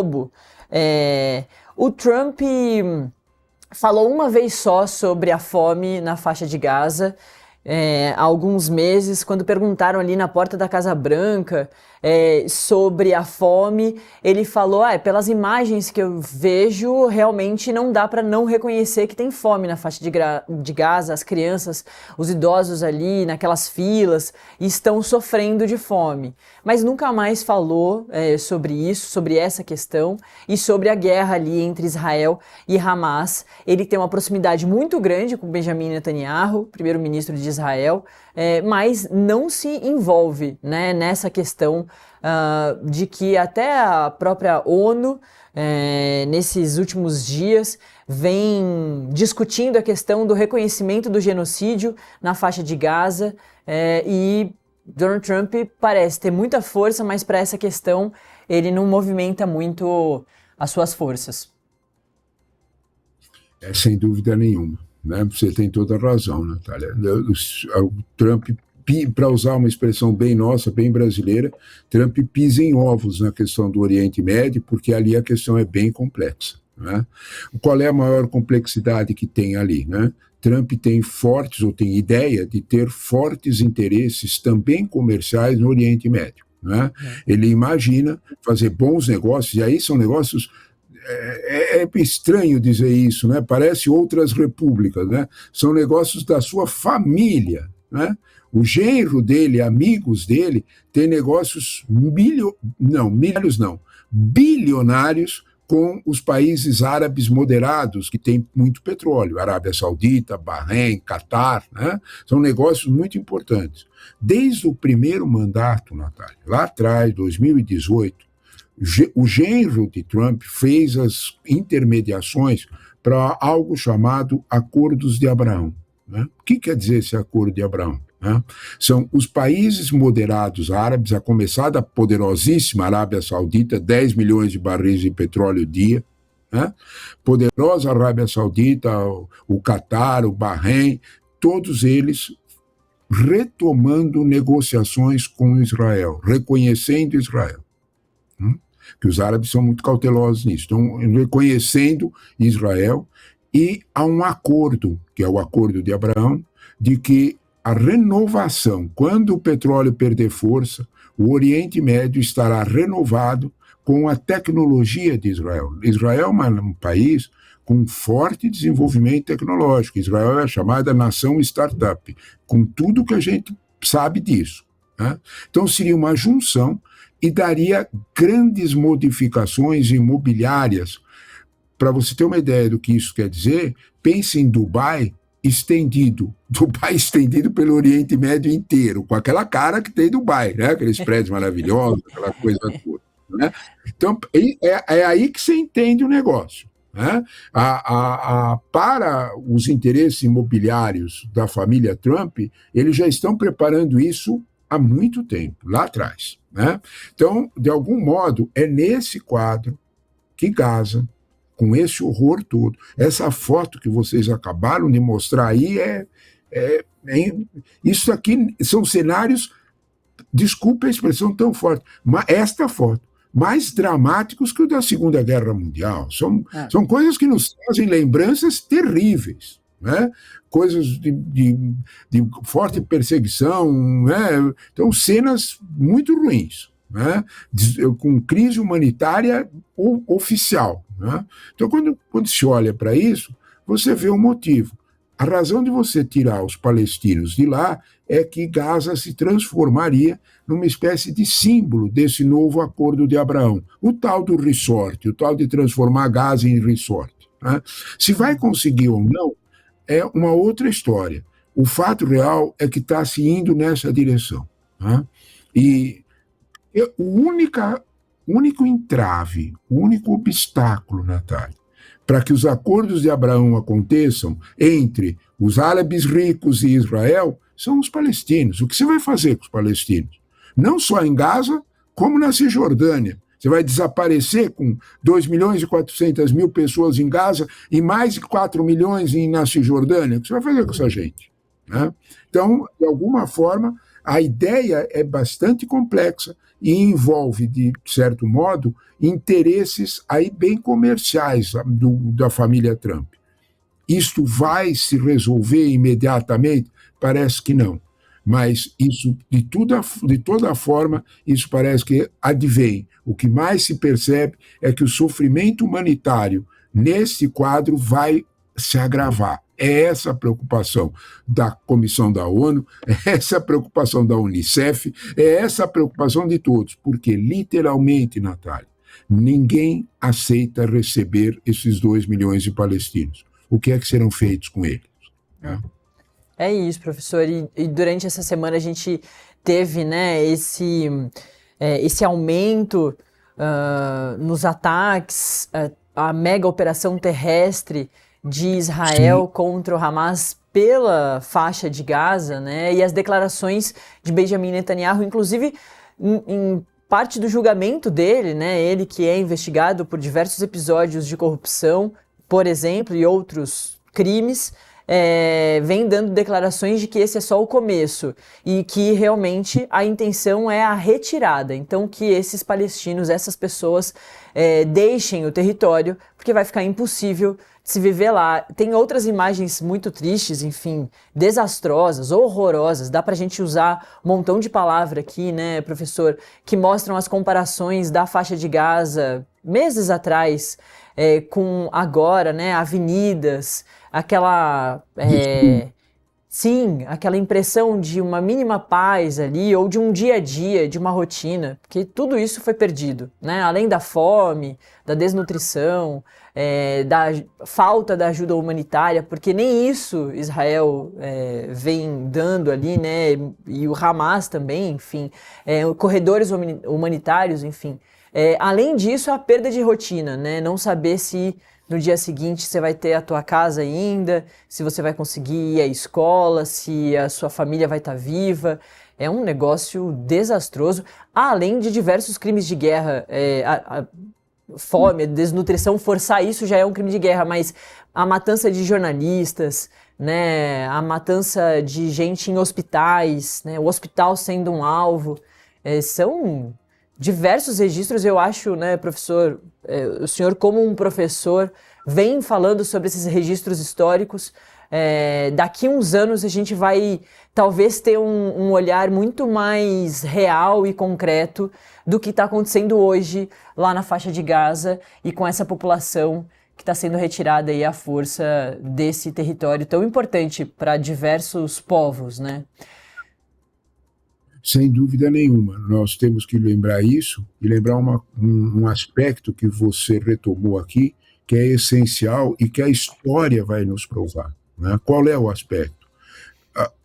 O Trump falou uma vez só sobre a fome na faixa de Gaza, há alguns meses, quando perguntaram ali na porta da Casa Branca sobre a fome, ele falou, pelas imagens que eu vejo, realmente não dá para não reconhecer que tem fome na faixa de Gaza, as crianças, os idosos ali naquelas filas estão sofrendo de fome. Mas nunca mais falou sobre isso, sobre essa questão e sobre a guerra ali entre Israel e Hamas. Ele tem uma proximidade muito grande com Benjamin Netanyahu, primeiro-ministro de Israel, mas não se envolve, né, nessa questão de que até a própria ONU, nesses últimos dias, vem discutindo a questão do reconhecimento do genocídio na faixa de Gaza, e Donald Trump parece ter muita força, mas para essa questão ele não movimenta muito as suas forças. Sem dúvida nenhuma, né? Você tem toda a razão, Natália. O Trump, para usar uma expressão bem nossa, bem brasileira, Trump pisa em ovos na questão do Oriente Médio, porque ali a questão é bem complexa, né? Qual é a maior complexidade que tem ali, né? Trump tem ideia de ter fortes interesses também comerciais no Oriente Médio, né? Ele imagina fazer bons negócios, e aí são negócios... É estranho dizer isso, né? Parece outras repúblicas, né? São negócios da sua família, né? O genro dele, amigos dele, têm negócios bilionários com os países árabes moderados, que têm muito petróleo, Arábia Saudita, Bahrein, Catar, né? São negócios muito importantes. Desde o primeiro mandato, Natália, lá atrás, 2018, o genro de Trump fez as intermediações para algo chamado Acordos de Abraão, né? O que quer dizer esse Acordo de Abraão, né? São os países moderados árabes, a começar da poderosíssima Arábia Saudita, 10 milhões de barris de petróleo dia, né? Poderosa Arábia Saudita, o Catar, o Bahrein, todos eles retomando negociações com Israel, reconhecendo Israel. Que os árabes são muito cautelosos nisso, estão reconhecendo Israel, e há um acordo, que é o Acordo de Abraão, de que a renovação, quando o petróleo perder força, o Oriente Médio estará renovado com a tecnologia de Israel. Israel é um país com forte desenvolvimento tecnológico. Israel é a chamada nação startup, com tudo que a gente sabe disso, né? Então seria uma junção e daria grandes modificações imobiliárias. Para você ter uma ideia do que isso quer dizer, pense em Dubai estendido pelo Oriente Médio inteiro, com aquela cara que tem Dubai, né? Aqueles prédios maravilhosos, aquela coisa toda, né? Então, é aí que você entende o negócio, né? Para os interesses imobiliários da família Trump, eles já estão preparando isso há muito tempo, lá atrás, né? Então, de algum modo, é nesse quadro que Gaza, com esse horror todo, essa foto que vocês acabaram de mostrar aí, isso aqui são cenários, desculpe a expressão tão forte, mas esta foto, mais dramáticos que o da Segunda Guerra Mundial. São coisas que nos trazem lembranças terríveis, né? Coisas de forte perseguição, né? Então, cenas muito ruins, né? Com crise humanitária oficial, né? Então, quando se olha para isso, você vê o motivo. A razão de você tirar os palestinos de lá é que Gaza se transformaria numa espécie de símbolo desse novo Acordo de Abraão, o tal do resort, o tal de transformar Gaza em resort, né? Se vai conseguir ou não, é uma outra história. O fato real é que está se indo nessa direção, né? E o único entrave, o único obstáculo, Natália, para que os acordos de Abraão aconteçam entre os árabes ricos e Israel são os palestinos. O que você vai fazer com os palestinos? Não só em Gaza, como na Cisjordânia. Você vai desaparecer com 2.400.000 pessoas em Gaza e mais de 4 milhões na Cisjordânia. O que você vai fazer com essa gente, né? Então, de alguma forma, a ideia é bastante complexa e envolve, de certo modo, interesses aí bem comerciais da família Trump. Isto vai se resolver imediatamente? Parece que não. Mas isso, de toda forma, isso parece que advém. O que mais se percebe é que o sofrimento humanitário nesse quadro vai se agravar. É essa a preocupação da Comissão da ONU, é essa a preocupação da Unicef, é essa a preocupação de todos, porque, literalmente, Natália, ninguém aceita receber esses 2 milhões de palestinos. O que é que serão feitos com eles? É isso, professor. E durante essa semana a gente teve, né, esse aumento nos ataques, a mega operação terrestre de Israel Sim. contra o Hamas pela faixa de Gaza, né, e as declarações de Benjamin Netanyahu, inclusive em parte do julgamento dele, né, ele que é investigado por diversos episódios de corrupção, por exemplo, e outros crimes, vem dando declarações de que esse é só o começo e que realmente a intenção é a retirada. Então que esses palestinos, essas pessoas deixem o território, porque vai ficar impossível de se viver lá. Tem outras imagens muito tristes, enfim, desastrosas, horrorosas. Dá pra gente usar um montão de palavra aqui, né, professor, que mostram as comparações da faixa de Gaza meses atrás com agora, né, avenidas, aquela aquela impressão de uma mínima paz ali, ou de um dia a dia, de uma rotina, porque tudo isso foi perdido, né? Além da fome, da desnutrição, da falta da ajuda humanitária, porque nem isso Israel vem dando ali, né? E o Hamas também, enfim, corredores humanitários, enfim. Além disso, a perda de rotina, né? Não saber se no dia seguinte você vai ter a tua casa ainda, se você vai conseguir ir à escola, se a sua família vai estar viva. É um negócio desastroso, além de diversos crimes de guerra. Fome, desnutrição, forçar isso já é um crime de guerra, mas a matança de jornalistas, né? A matança de gente em hospitais, né? O hospital sendo um alvo, são diversos registros. Eu acho, né, professor, o senhor como um professor vem falando sobre esses registros históricos. Daqui uns anos a gente vai talvez ter um olhar muito mais real e concreto do que está acontecendo hoje lá na faixa de Gaza e com essa população que está sendo retirada aí à força desse território tão importante para diversos povos, né? Sem dúvida nenhuma. Nós temos que lembrar isso e lembrar um aspecto que você retomou aqui, que é essencial e que a história vai nos provar. Né? Qual é o aspecto?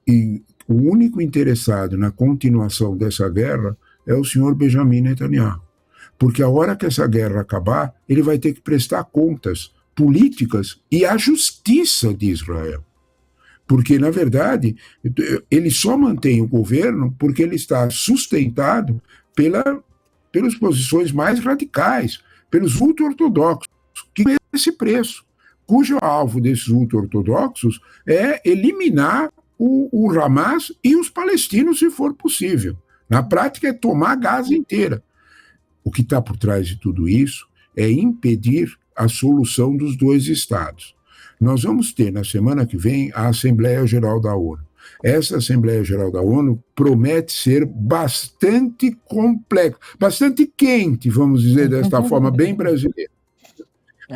E o único interessado na continuação dessa guerra é o senhor Benjamin Netanyahu. Porque a hora que essa guerra acabar, ele vai ter que prestar contas políticas e à justiça de Israel. Porque, na verdade, ele só mantém o governo porque ele está sustentado pelas posições mais radicais, pelos ultra-ortodoxos, que têm esse preço, cujo alvo desses ultra-ortodoxos é eliminar o Hamas e os palestinos, se for possível. Na prática, é tomar Gaza inteira. O que está por trás de tudo isso é impedir a solução dos 2 estados. Nós vamos ter, na semana que vem, a Assembleia Geral da ONU. Essa Assembleia Geral da ONU promete ser bastante complexa, bastante quente, vamos dizer desta forma, bem brasileira.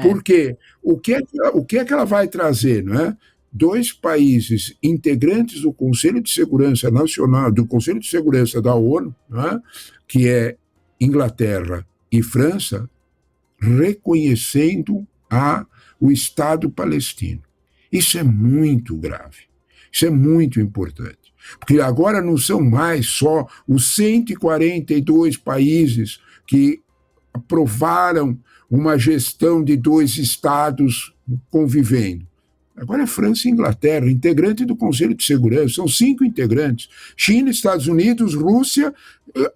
Porque o que é que ela vai trazer, não é? 2 países integrantes do Conselho de Segurança Nacional, do Conselho de Segurança da ONU, não é? Que é Inglaterra e França, reconhecendo o Estado palestino. Isso é muito grave, isso é muito importante, porque agora não são mais só os 142 países que aprovaram uma gestão de 2 estados convivendo. Agora é França e Inglaterra, integrante do Conselho de Segurança, são 5 integrantes, China, Estados Unidos, Rússia,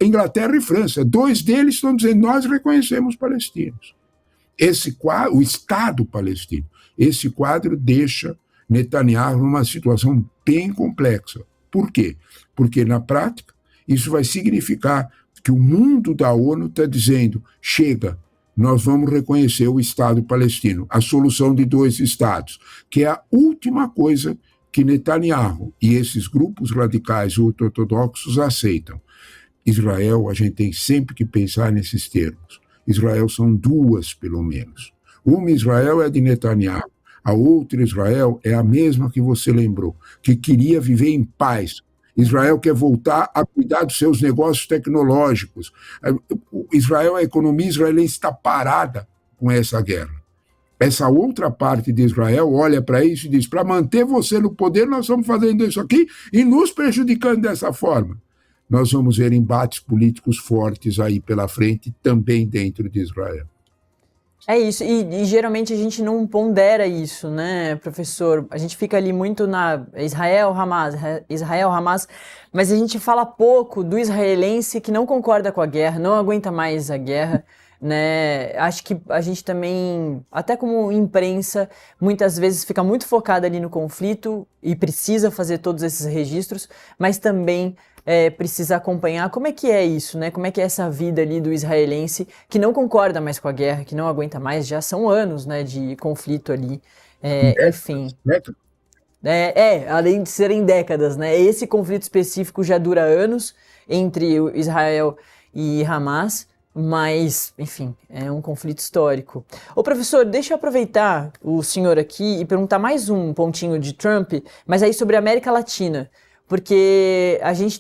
Inglaterra e França. 2 deles estão dizendo, nós reconhecemos palestinos. O Estado palestino. Esse quadro deixa Netanyahu numa situação bem complexa. Por quê? Porque, na prática, isso vai significar que o mundo da ONU está dizendo, chega, nós vamos reconhecer o Estado palestino, a solução de 2 estados, que é a última coisa que Netanyahu e esses grupos radicais ultra-ortodoxos aceitam. Israel, a gente tem sempre que pensar nesses termos. Israel são 2, pelo menos. Uma Israel é de Netanyahu, a outra Israel é a mesma que você lembrou, que queria viver em paz. Israel quer voltar a cuidar dos seus negócios tecnológicos. Israel, a economia israelense está parada com essa guerra. Essa outra parte de Israel olha para isso e diz, para manter você no poder, nós estamos fazendo isso aqui e nos prejudicando dessa forma. Nós vamos ver embates políticos fortes aí pela frente, também dentro de Israel. É isso, e geralmente a gente não pondera isso, né, professor? A gente fica ali muito na Israel, Hamas, mas a gente fala pouco do israelense que não concorda com a guerra, não aguenta mais a guerra, né? Acho que a gente também, até como imprensa, muitas vezes fica muito focada ali no conflito e precisa fazer todos esses registros, mas também precisa acompanhar como é que é isso, né? Como é que é essa vida ali do israelense que não concorda mais com a guerra, que não aguenta mais, já são anos, né, de conflito ali, enfim. Além de serem décadas, né? Esse conflito específico já dura anos entre o Israel e Hamas, mas, enfim, é um conflito histórico. Ô professor, deixa eu aproveitar o senhor aqui e perguntar mais um pontinho de Trump, mas aí sobre a América Latina, porque a gente